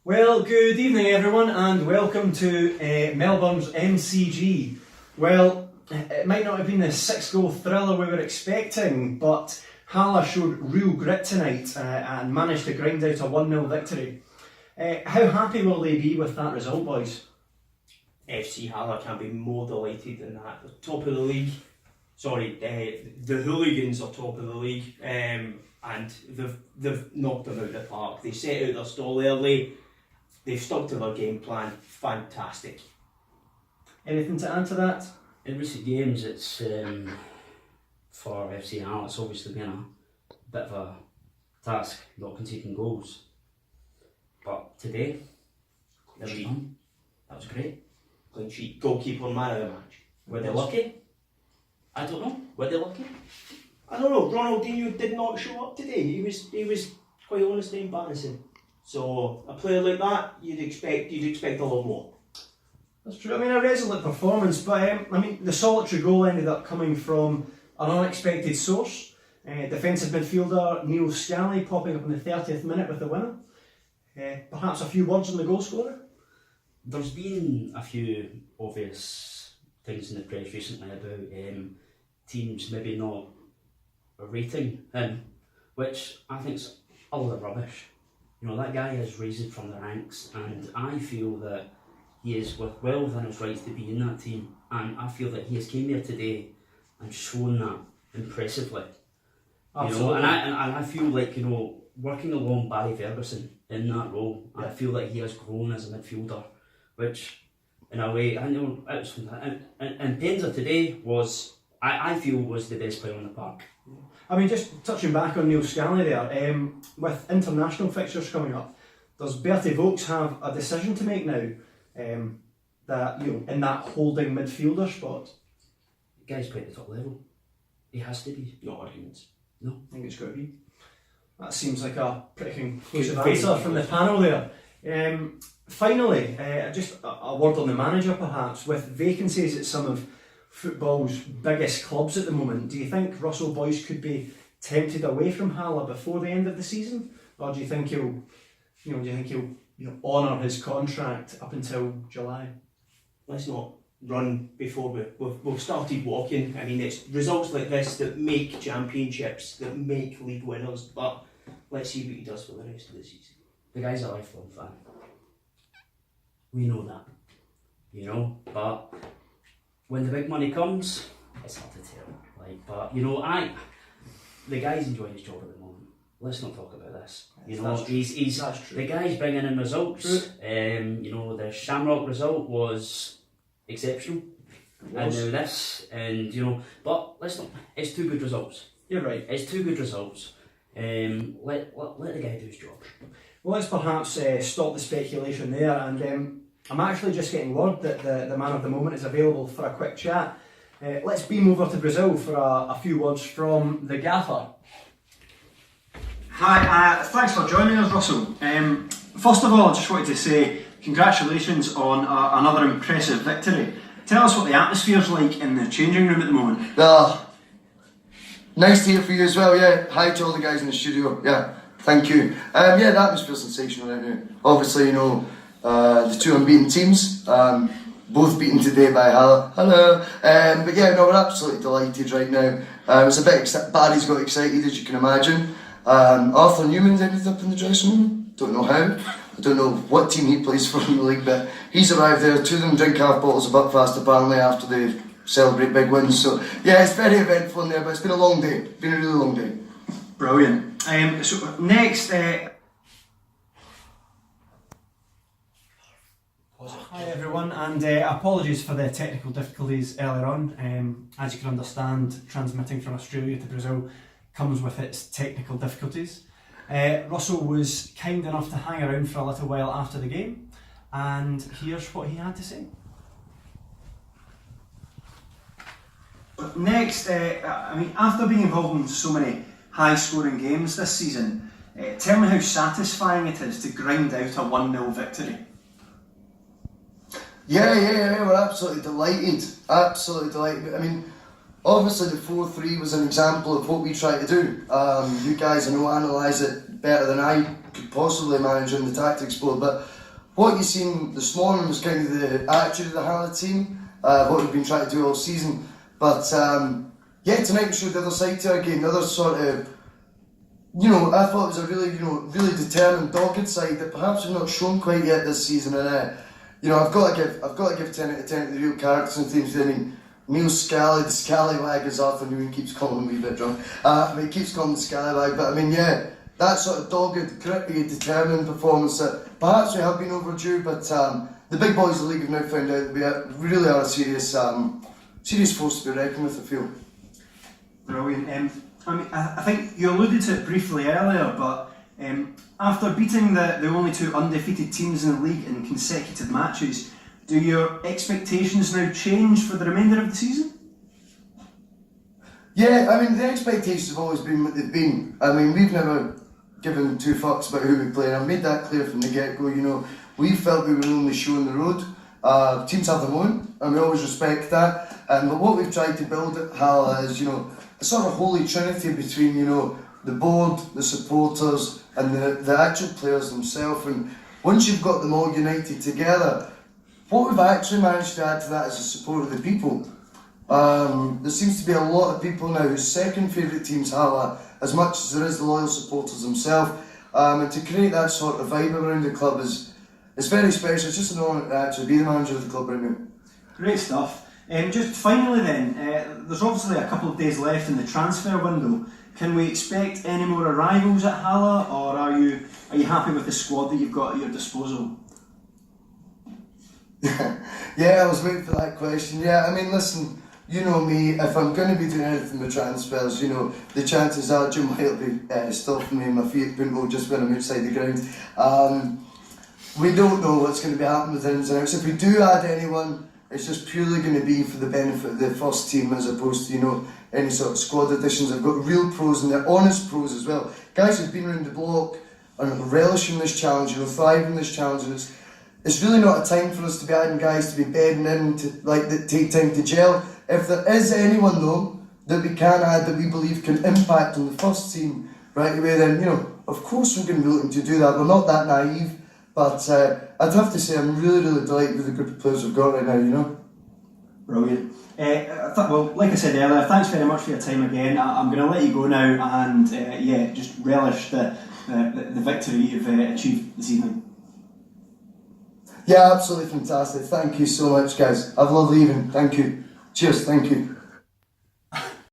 Well, good evening everyone and welcome to Melbourne's MCG. Well, it might not have been the 6-goal thriller we were expecting, but Halle showed real grit tonight and managed to grind out a 1-0 victory. How happy will they be with that result, boys? FC Halle can be more delighted than that. They're top of the league. Sorry, the Hooligans are top of the league, and they've knocked them out of the park. They set out their stall early. They've stuck to their game plan. Fantastic. Anything to add to that? In recent games, it's for FC Halle, it's obviously been a bit of a task not conceding goals. But today, there was none. That was great. Clean sheet. Goalkeeper, man of the match. Were they lucky? I don't know. Were they lucky? I don't know. Ronaldinho did not show up today. He was quite honestly embarrassing. So a player like that, you'd expect a lot more. That's true. I mean, a resolute performance, but the solitary goal ended up coming from an unexpected source. Defensive midfielder Neil Scally popping up in the 30th minute with the winner. Perhaps a few words on the goal scorer? There's been a few obvious things in the press recently about teams maybe not rating him, which I think's utter rubbish. You know, that guy has risen from the ranks, and I feel that he is well within his rights to be in that team, and I feel that he has came there today and shown that impressively. Absolutely. You know, and I feel like, you know, working along Barry Ferguson in that role, I feel like he has grown as a midfielder, which in a way, I know it was and Penza today was, I feel, was the best player on the park. I mean, just touching back on Neil Scally there, with international fixtures coming up, does Bertie Vogts have a decision to make now? That, you know, in that holding midfielder spot? The guy's played at the top level. He has to be. No arguments. No. I think it's got to be. That seems like a pretty conclusive answer from the panel there. Finally, just a word on the manager perhaps. With vacancies at some of football's biggest clubs at the moment, do you think Russell Boyce could be tempted away from Halle before the end of the season, or do you think he'll honour his contract up until July? Let's not run before we've started walking. I mean, it's results like this that make championships, that make league winners. But let's see what he does for the rest of the season. The guy's a lifelong fan. We know that, you know. But when the big money comes, it's hard to tell. But you know, the guy's enjoying his job at the moment. Let's not talk about this. You know, he's the guy's bringing in results. You know, the Shamrock result was exceptional, and now this, and you know, but let's not. It's two good results. You're right. It's two good results. Let the guy do his job. Well, let's perhaps stop the speculation there, and I'm actually just getting word that the man of the moment is available for a quick chat. Let's beam over to Brazil for a few words from the gaffer. Hi, thanks for joining us, Russell. First of all, I just wanted to say congratulations on another impressive victory. Tell us what the atmosphere's like in the changing room at the moment. Nice to hear from you as well, yeah. Hi to all the guys in the studio, yeah. Thank you. Yeah, the atmosphere's sensational right now. Obviously, you know, the two unbeaten teams, both beaten today by Halle. Hello. But yeah, no, we're absolutely delighted right now. It's a bit Barry's got excited, as you can imagine. Arthur Newman's ended up in the dressing room. Don't know how. I don't know what team he plays for in the league, but he's arrived there. Two of them drink half bottles of Buckfast apparently after they celebrate big wins. So yeah, it's very eventful in there, but it's been a long day. It's been a really long day. Brilliant. So next, hi everyone, and apologies for the technical difficulties earlier on. As you can understand, transmitting from Australia to Brazil comes with its technical difficulties. Russell was kind enough to hang around for a little while after the game, and here's what he had to say. Next, after being involved in so many high-scoring games this season, tell me how satisfying it is to grind out a 1-0 victory. Yeah, we're absolutely delighted. Absolutely delighted. I mean, obviously the 4-3 was an example of what we try to do. You guys, I know, analyse it better than I could possibly manage on the tactics board. But what you seen this morning was kind of the attitude of the Halle team, what we've been trying to do all season. But yeah, tonight we showed the other side to our game, the other sort of, you know, I thought it was a really, you know, really determined, dogged side that perhaps we've not shown quite yet this season. And you know, I've got to give 10 out of 10 to the real characters and teams. I mean, Neil Scally, the Scallywag, as Arthur Newman keeps calling him a wee bit drunk. He keeps calling him the Scallywag, but I mean, yeah, that sort of dogged, gritty, determined performance that perhaps we have been overdue, but the big boys of the league have now found out that we really are a serious force to be reckoned with, I feel. Brilliant. I mean, I think you alluded to it briefly earlier, but after beating the only two undefeated teams in the league in consecutive matches, do your expectations now change for the remainder of the season? Yeah, I mean, the expectations have always been what they've been. I mean, we've never given two fucks about who we play, and I've made that clear from the get-go. You know, we felt we were only showing the road. Teams have their own, and we always respect that. But what we've tried to build at Halle is, you know, a sort of holy trinity between, you know, the board, the supporters, and the actual players themselves. And once you've got them all united together, what we've actually managed to add to that is the support of the people. There seems to be a lot of people now whose second favourite team's Halle, as much as there is the loyal supporters themselves. And to create that sort of vibe around the club is very special. It's just an honour to actually be the manager of the club right now. Great stuff. Just finally then, there's obviously a couple of days left in the transfer window. Can we expect any more arrivals at Halle, or are you happy with the squad that you've got at your disposal? Yeah, I was waiting for that question. Yeah, I mean, listen, you know me, if I'm going to be doing anything with transfers, you know, the chances are Jim White will be stopping me in my feet pinball just when I'm outside the ground. We don't know what's going to be happening with ins and outs. If we do add anyone, it's just purely going to be for the benefit of the first team as opposed to, you know, any sort of squad additions. I've got real pros and they're honest pros as well. Guys who've been around the block and are relishing this challenge, you know, thriving this challenge. And it's really not a time for us to be adding guys to be bedding in, that take time to gel. If there is anyone though that we can add that we believe can impact on the first team right away, then, you know, of course we're going to be looking to do that. We're not that naive. But I'd have to say I'm really, really delighted with the group of players we've got right now, you know. Brilliant. Well, like I said earlier, thanks very much for your time again. I'm going to let you go now and yeah, just relish the victory you've achieved this evening. Yeah, absolutely fantastic. Thank you so much, guys. Have a lovely evening. Thank you. Cheers. Thank you.